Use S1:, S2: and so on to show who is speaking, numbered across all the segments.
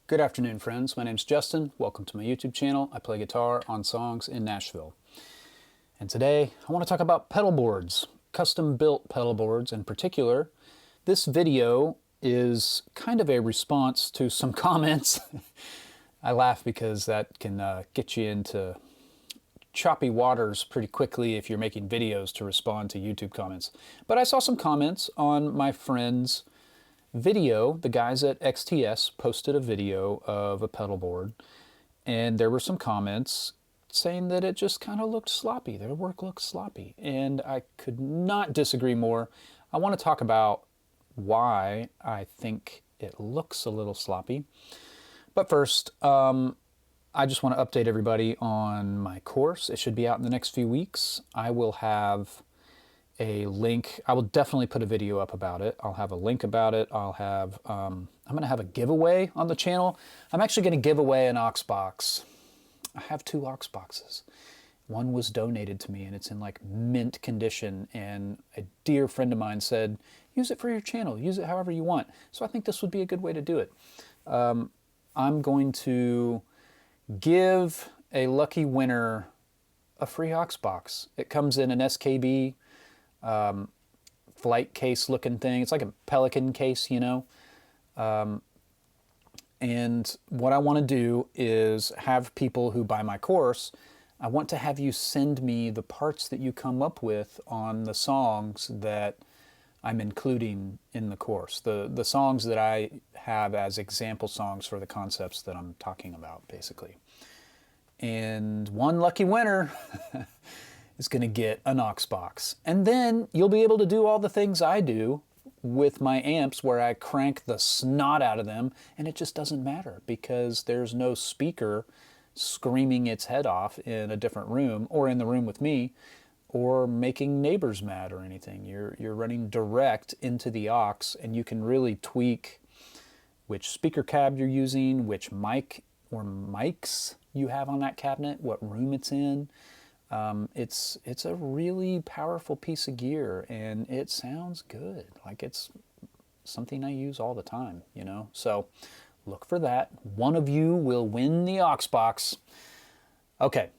S1: Good afternoon, friends. My name's Justin. Welcome to my YouTube channel. I play guitar on songs in Nashville. And today I want to talk about pedal boards, custom-built pedal boards in particular. This video is kind of a response to some comments. I laugh because that can get you into choppy waters pretty quickly if you're making videos to respond to YouTube comments. But I saw some comments on my friend's video. The guys at XTS posted a video of a pedal board, and there were some comments saying that it just kind of looked sloppy. Their work looked sloppy, and I could not disagree more. I want to talk about why I think it looks a little sloppy. But first, I just want to update everybody on my course. It should be out in the next few weeks. I will have a link. I will definitely put a video up about it. I'll have a link about it. I'll have, I'm going to have a giveaway on the channel. I'm actually going to give away an aux box. I have 2 aux boxes. One was donated to me and it's in like mint condition, and a dear friend of mine said, use it for your channel, use it however you want. So I think this would be a good way to do it. I'm going to give a lucky winner a free aux box. It comes in an SKB flight case looking thing. It's like a Pelican case, you know. And what I want to do is have people who buy my course, I want to have you send me the parts that you come up with on the songs that I'm including in the course. The songs that I have as example songs for the concepts that I'm talking about, basically. And one lucky winner is going to get an aux box. And then you'll be able to do all the things I do with my amps, where I crank the snot out of them, and it just doesn't matter because there's no speaker screaming its head off in a different room or in the room with me or making neighbors mad or anything. You're running direct into the aux, and you can really tweak which speaker cab you're using, which mic or mics you have on that cabinet, what room it's in. It's a really powerful piece of gear, and it sounds good. Like it's something I use all the time, you know? So look for that. One of you will win the aux box. Okay,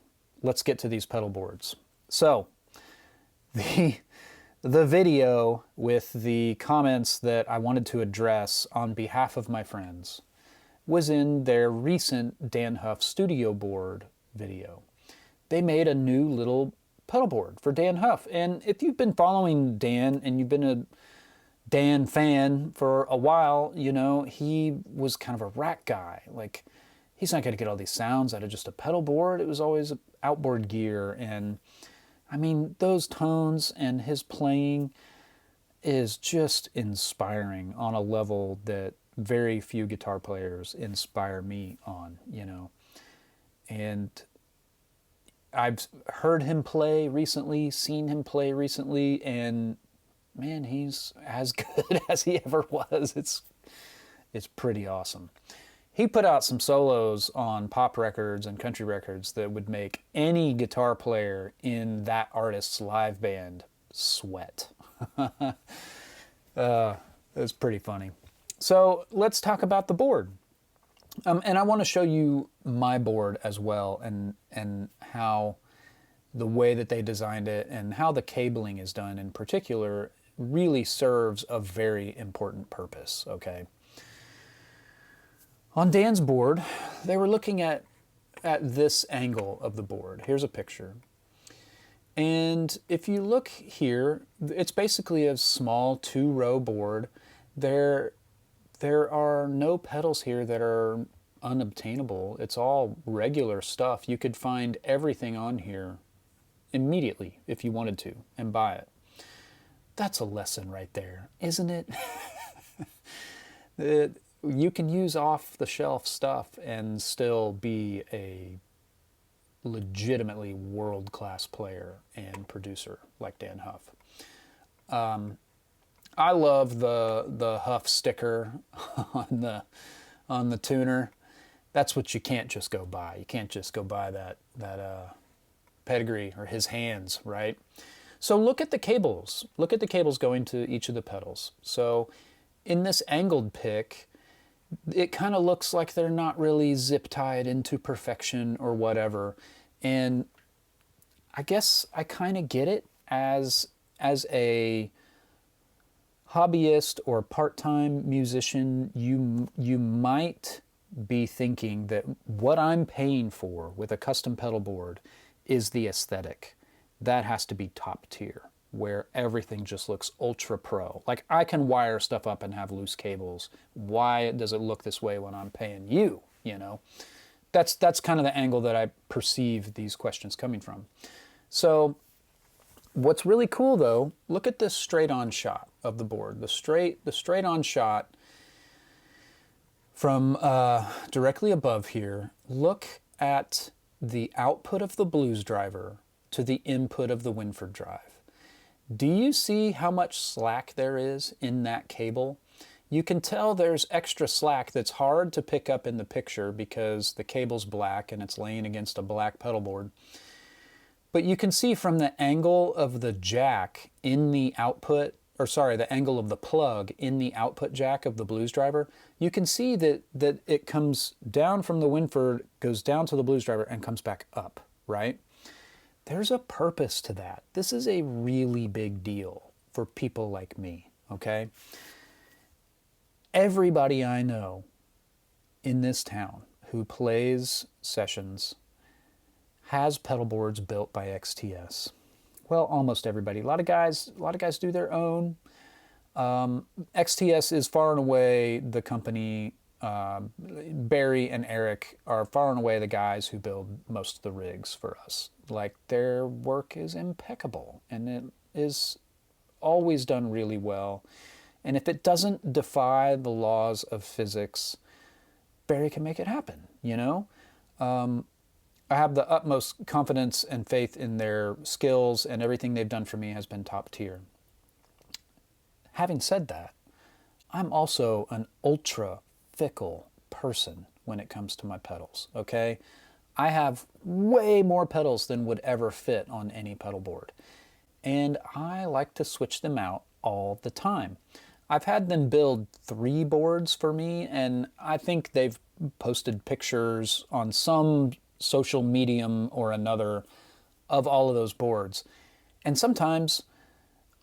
S1: let's get to these pedal boards. So the video with the comments that I wanted to address on behalf of my friends was in their recent Dan Huff studio board video. They made a new little pedal board for Dan Huff. And if you've been following Dan and you've been a Dan fan for a while, you know, he was kind of a rack guy. Like, he's not going to get all these sounds out of just a pedal board. It was always outboard gear. And I mean, those tones and his playing is just inspiring on a level that very few guitar players inspire me on, you know. And I've heard him play recently, seen him play recently, and man, he's as good as he ever was. It's pretty awesome. He put out some solos on pop records and country records that would make any guitar player in that artist's live band sweat. It's pretty funny. So let's talk about the board. And I want to show you my board as well, and how the way that they designed it and how the cabling is done in particular really serves a very important purpose, okay? On Dan's board, they were looking at this angle of the board. Here's a picture. And if you look here, it's basically a small 2-row board. There are no pedals here that are unobtainable. It's all regular stuff. You could find everything on here immediately if you wanted to and buy it. That's a lesson right there, isn't it? You can use off-the-shelf stuff and still be a legitimately world-class player and producer like Dan Huff. I love the Huff sticker on the tuner. That's what you can't just go buy. You can't just go buy that pedigree or his hands, right? So look at the cables. Look at the cables going to each of the pedals. So in this angled pick, it kind of looks like they're not really zip tied into perfection or whatever. And I guess I kind of get it as a hobbyist or part-time musician. You might be thinking that what I'm paying for with a custom pedal board is the aesthetic. That has to be top tier, where everything just looks ultra pro. Like, I can wire stuff up and have loose cables. Why does it look this way when I'm paying you, you know? That's kind of the angle that I perceive these questions coming from. So what's really cool though, look at this straight on shot of the board. The straight on shot from directly above here. Look at the output of the Blues driver to the input of the Winford drive. Do you see how much slack there is in that cable? You can tell there's extra slack that's hard to pick up in the picture because the cable's black and it's laying against a black pedal board. But you can see from the angle of the jack in the output, or sorry, the angle of the plug in the output jack of the Blues driver, you can see that it comes down from the Winford, goes down to the Blues driver and comes back up, right? There's a purpose to that. This is a really big deal for people like me, okay? Everybody I know in this town who plays sessions has pedal boards built by XTS. Well, almost everybody. A lot of guys do their own. XTS is far and away the company. Barry and Eric are far and away the guys who build most of the rigs for us. Like, their work is impeccable and it is always done really well. And if it doesn't defy the laws of physics, Barry can make it happen, you know? I have the utmost confidence and faith in their skills, and everything they've done for me has been top tier. Having said that, I'm also an ultra fickle person when it comes to my pedals, okay? I have way more pedals than would ever fit on any pedal board, and I like to switch them out all the time. I've had them build 3 boards for me, and I think they've posted pictures on some social medium or another of all of those boards. And sometimes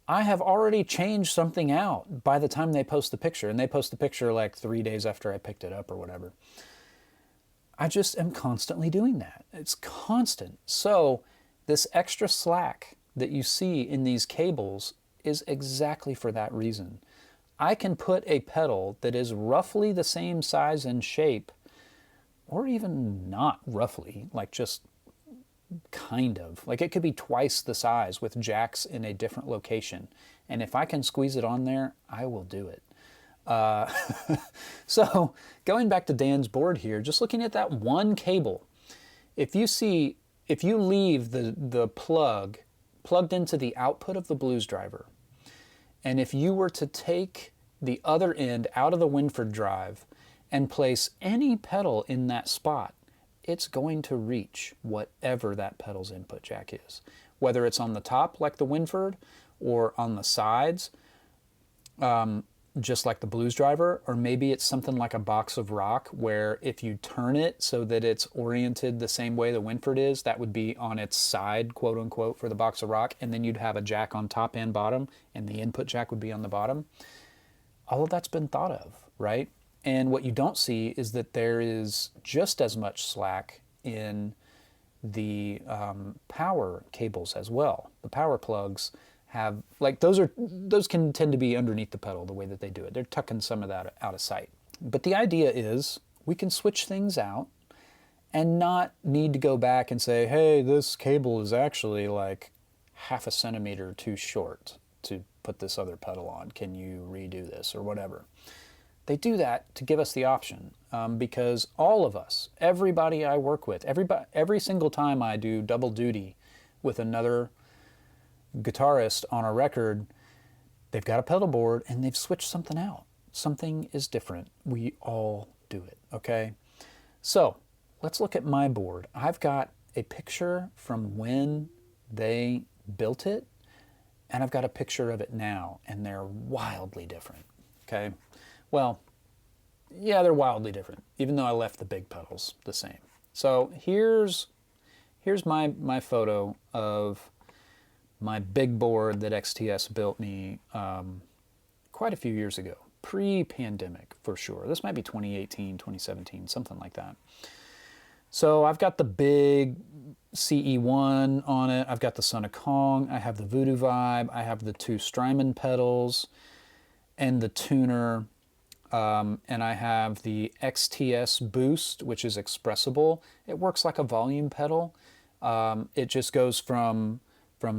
S1: I have already changed something out by the time they post the picture, and they post the picture like 3 days after I picked it up or whatever. I just am constantly doing that. It's constant. So this extra slack that you see in these cables is exactly for that reason. I can put a pedal that is roughly the same size and shape, or even not roughly, like just kind of. Like, it could be twice the size with jacks in a different location. And if I can squeeze it on there, I will do it. So going back to Dan's board here, just looking at that one cable, if you leave the plug plugged into the output of the Blues driver, and if you were to take the other end out of the Winford drive and place any pedal in that spot, it's going to reach whatever that pedal's input jack is. Whether it's on the top like the Winford, or on the sides, just like the Blues driver, or maybe it's something like a box of rock where if you turn it so that it's oriented the same way the Winford is, that would be on its side, quote unquote, for the box of rock, and then you'd have a jack on top and bottom, and the input jack would be on the bottom. All of that's been thought of, right? And what you don't see is that there is just as much slack in the power cables as well. The power plugs have, like, those can tend to be underneath the pedal the way that they do it. They're tucking some of that out of sight. But the idea is we can switch things out and not need to go back and say, hey, this cable is actually like 1/2 centimeter too short to put this other pedal on. Can you redo this or whatever? They do that to give us the option, because all of us, everybody I work with, every single time I do double duty with another guitarist on a record, they've got a pedal board and they've switched something out. Something is different. We all do it, okay? So let's look at my board. I've got a picture from when they built it, and I've got a picture of it now, and they're wildly different, okay? Well, yeah, they're wildly different, even though I left the big pedals the same. So here's my photo of my big board that XTS built me quite a few years ago, pre-pandemic for sure. This might be 2018, 2017, something like that. So I've got the big CE1 on it. I've got the Son of Kong. I have the Voodoo Vibe. I have the two Strymon pedals and the tuner. And I have the XTS Boost, which is expressible. It works like a volume pedal. It just goes from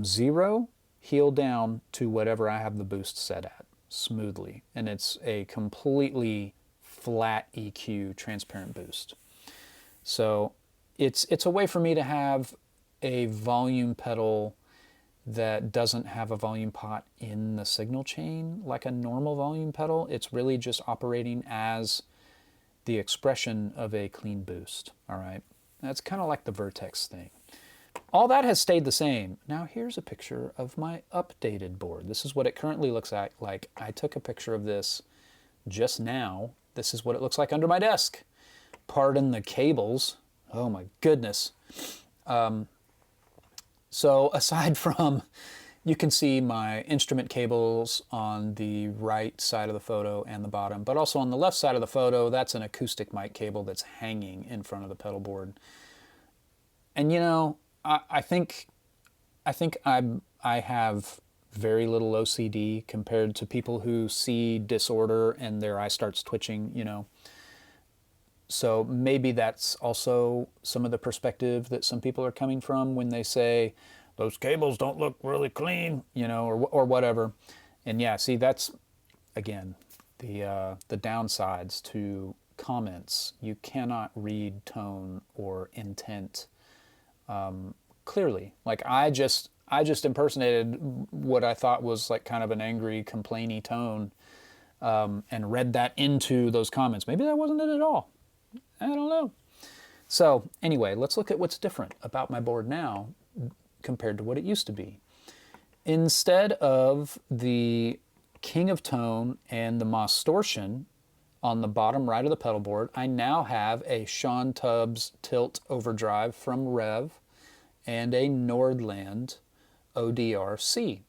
S1: 0 heel down to whatever I have the boost set at smoothly. And it's a completely flat EQ transparent boost. So it's a way for me to have a volume pedal that doesn't have a volume pot in the signal chain like a normal volume pedal. It's really just operating as the expression of a clean boost. All right, that's kind of like the Vertex thing. All that has stayed the same. Now here's a picture of my updated board. This is what it currently looks like. I took a picture of this just now. This is what it looks like under my desk. Pardon the cables. Oh my goodness. So aside from, you can see my instrument cables on the right side of the photo and the bottom, but also on the left side of the photo, that's an acoustic mic cable that's hanging in front of the pedal board. And you know, I think I have very little OCD compared to people who see disorder and their eye starts twitching, you know. So maybe that's also some of the perspective that some people are coming from when they say, those cables don't look really clean, you know, or whatever. And yeah, see, that's, again, the downsides to comments. You cannot read tone or intent clearly. Like I just impersonated what I thought was like kind of an angry, complainy tone and read that into those comments. Maybe that wasn't it at all. I don't know. So anyway, let's look at what's different about my board now compared to what it used to be. Instead of the King of Tone and the Mostortion on the bottom right of the pedal board, I now have a Sean Tubbs Tilt Overdrive from Rev and a Nordland odr-c.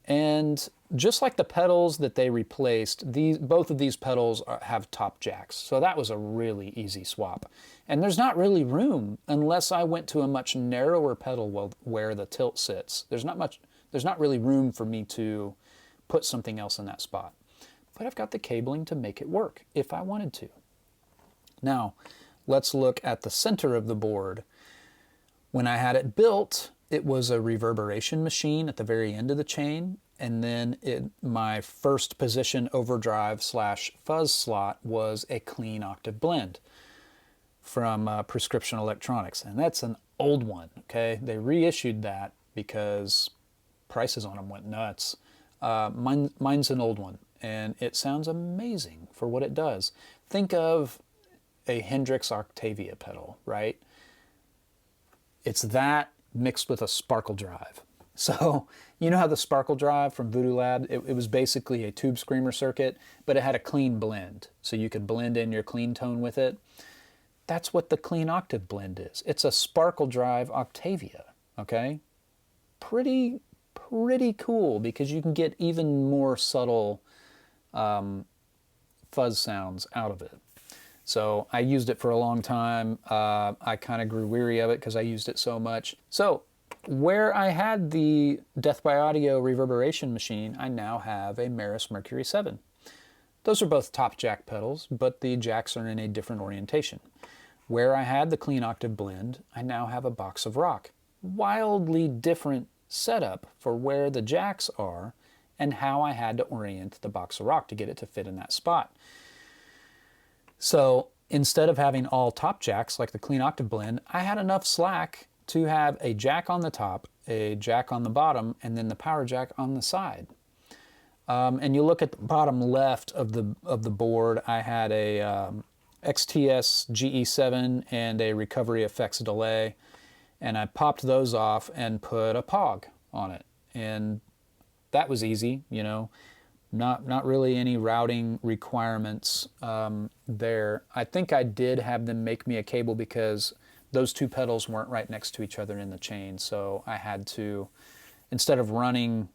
S1: And just like the pedals that they replaced, both of these pedals have top jacks. So that was a really easy swap. And there's not really room unless I went to a much narrower pedal where the tilt sits. There's not really room for me to put something else in that spot. But I've got the cabling to make it work if I wanted to. Now, let's look at the center of the board. When I had it built, it was a reverberation machine at the very end of the chain, and then my first position overdrive / fuzz slot was a clean octave blend from Prescription Electronics, and that's an old one, okay? They reissued that because prices on them went nuts. Mine's an old one, and it sounds amazing for what it does. Think of a Hendrix Octavia pedal, right? It's that mixed with a sparkle drive. So you know how the sparkle drive from Voodoo Lab, it was basically a tube screamer circuit, but it had a clean blend. So you could blend in your clean tone with it. That's what the clean octave blend is. It's a sparkle drive Octavia, okay? Pretty cool because you can get even more subtle fuzz sounds out of it. So I used it for a long time. I kind of grew weary of it because I used it so much. So where I had the Death by Audio reverberation machine, I now have a Meris Mercury 7. Those are both top jack pedals, but the jacks are in a different orientation. Where I had the clean octave blend, I now have a Box of Rock. Wildly different setup for where the jacks are and how I had to orient the Box of Rock to get it to fit in that spot. So instead of having all top jacks like the clean octave blend, I had enough slack to have a jack on the top, a jack on the bottom, and then the power jack on the side. And you look at the bottom left of the board, I had a XTS GE7 and a Recovery Effects delay, and I popped those off and put a POG on it. And that was easy, you know. Not really any routing requirements there. I think I did have them make me a cable because those two pedals weren't right next to each other in the chain, so I had to, instead of running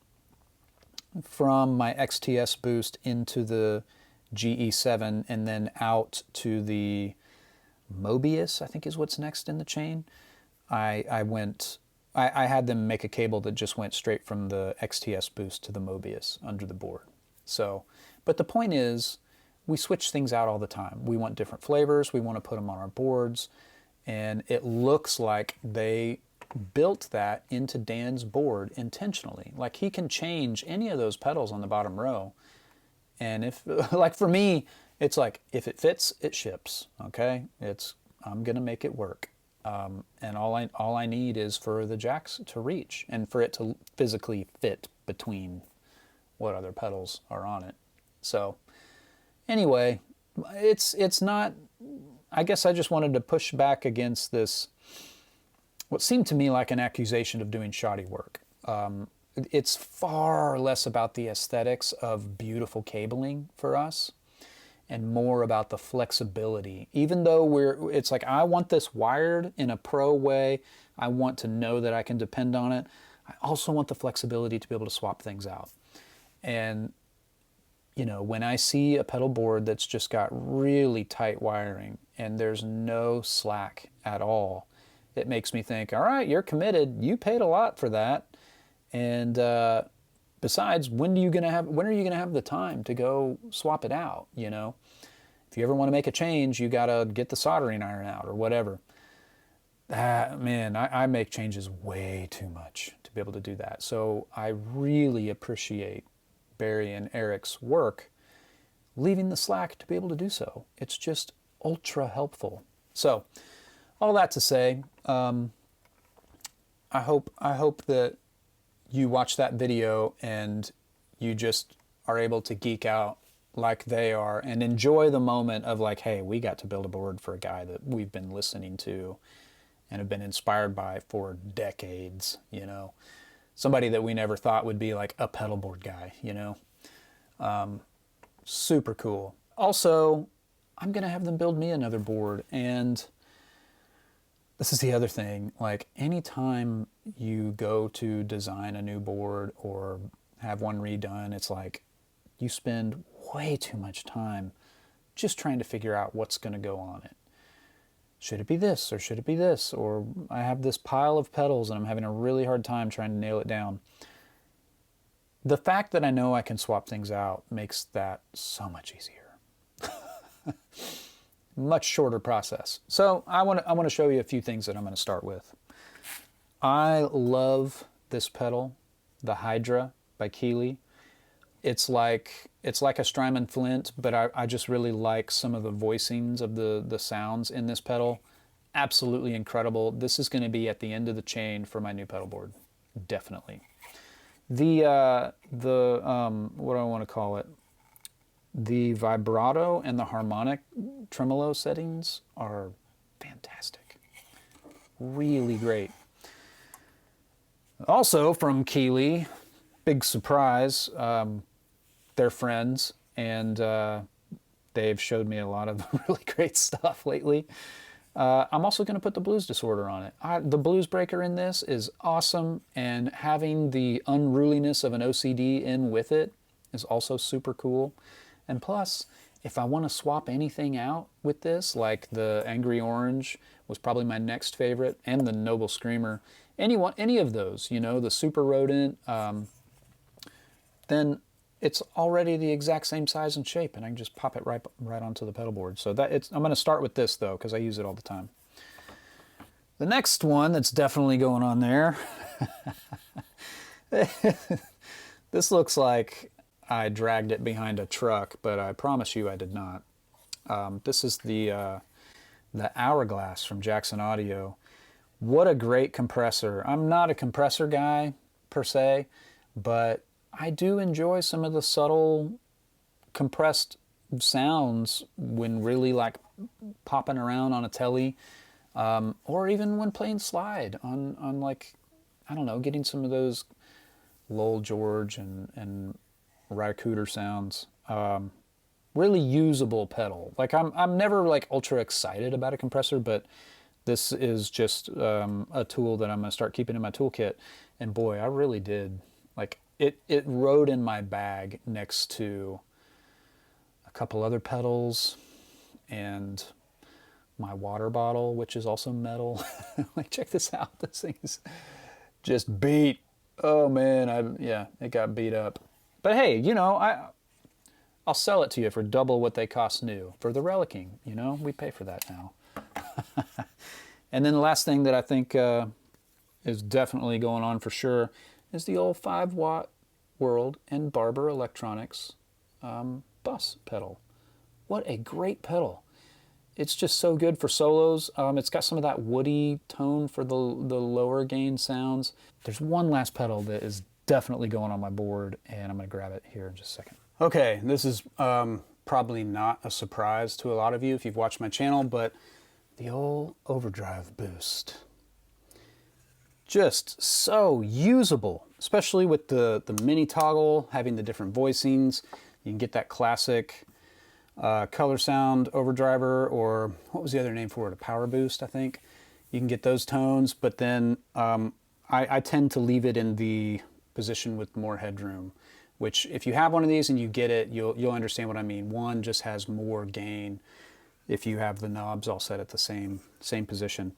S1: from my XTS boost into the GE7 and then out to the Mobius, I think is what's next in the chain, I had them make a cable that just went straight from the XTS boost to the Mobius under the board. So, but the point is, we switch things out all the time. We want different flavors, we want to put them on our boards, and it looks like they built that into Dan's board intentionally. Like, he can change any of those pedals on the bottom row, and if, like for me, it's like, if it fits, it ships, okay? I'm gonna make it work. And all I need is for the jacks to reach and for it to physically fit between what other pedals are on it. So anyway, it's not, I guess I just wanted to push back against this, what seemed to me like an accusation of doing shoddy work. It's far less about the aesthetics of beautiful cabling for us and more about the flexibility. Even though it's like, I want this wired in a pro way, I want to know that I can depend on it, I also want the flexibility to be able to swap things out. And, you know, when I see a pedal board that's just got really tight wiring and there's no slack at all, it makes me think, all right, you're committed, you paid a lot for that, and besides, when are you gonna have the time to go swap it out? You know, if you ever want to make a change, you gotta get the soldering iron out or whatever. Man, I make changes way too much to be able to do that. So I really appreciate Barry and Eric's work leaving the slack to be able to do so. It's just ultra helpful. So all that to say, I hope that you watch that video and you just are able to geek out like they are and enjoy the moment of like, hey, we got to build a board for a guy that we've been listening to and have been inspired by for decades, you know. Somebody that we never thought would be like a pedal board guy, you know. Super cool. Also, I'm gonna have them build me another board, and this is the other thing, like anytime you go to design a new board or have one redone, it's like you spend way too much time just trying to figure out what's gonna go on it. Should it be this, or should it be this? Or I have this pile of pedals and I'm having a really hard time trying to nail it down. The fact that I know I can swap things out makes that so much easier. Much shorter process. So I want to show you a few things that I'm going to start with. I love this pedal, the Hydra by Keeley. It's like a Strymon Flint, but I just really like some of the voicings of the sounds in this pedal. Absolutely incredible. This is going to be at the end of the chain for my new pedal board, definitely. What do I want to call it? The vibrato and the harmonic tremolo settings are fantastic. Really great. Also from Keeley, big surprise, they're friends, and they've showed me a lot of really great stuff lately. I'm also going to put the Blues Disorder on it. The Blues Breaker in this is awesome, and having the unruliness of an OCD in with it is also super cool. And plus, if I want to swap anything out with this, like the Angry Orange was probably my next favorite, and the Noble Screamer, any of those, you know, the Super Rodent, then it's already the exact same size and shape, and I can just pop it right onto the pedal board. So I'm going to start with this though, because I use it all the time. The next one that's definitely going on there, this looks like I dragged it behind a truck, but I promise you I did not. This is the Hourglass from Jackson Audio. What a great compressor. I'm not a compressor guy per se, but I do enjoy some of the subtle compressed sounds when really like popping around on a telly, or even when playing slide on like, I don't know, getting some of those Lowell George and Racooter sounds. Really usable pedal. Like I'm never like ultra excited about a compressor, but this is just a tool that I'm gonna start keeping in my toolkit. And boy, I really did like it. It rode in my bag next to a couple other pedals and my water bottle, which is also metal. Like, check this out. This thing is just beat. Oh man, yeah, it got beat up. But hey, you know, I'll sell it to you for double what they cost new for the relicking. You know, we pay for that now. And then the last thing that I think is definitely going on for sure is the old 5-watt World and Barber Electronics bus pedal. What a great pedal. It's just so good for solos. It's got some of that woody tone for the lower gain sounds. There's one last pedal that is definitely going on my board, and I'm going to grab it here in just a second. Okay, this is probably not a surprise to a lot of you if you've watched my channel, but the old Overdrive boost. Just so usable, especially with the mini toggle, having the different voicings. You can get that classic color sound overdriver, or what was the other name for it? A power boost, I think. You can get those tones, but then I tend to leave it in the position with more headroom, which if you have one of these and you get it, you'll understand what I mean. One just has more gain if you have the knobs all set at the same position.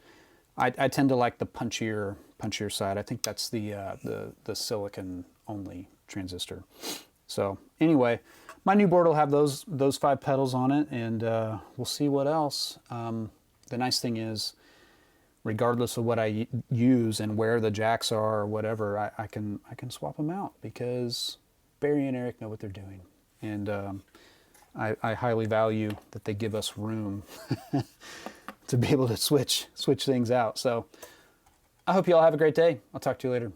S1: I tend to like the punchier side. I think that's the silicon only transistor. So anyway, my new board will have those 5 pedals on it, and we'll see what else. The nice thing is, regardless of what I use and where the jacks are or whatever, I can swap them out because Barry and Eric know what they're doing, and I highly value that they give us room to be able to switch things out. So I hope you all have a great day. I'll talk to you later.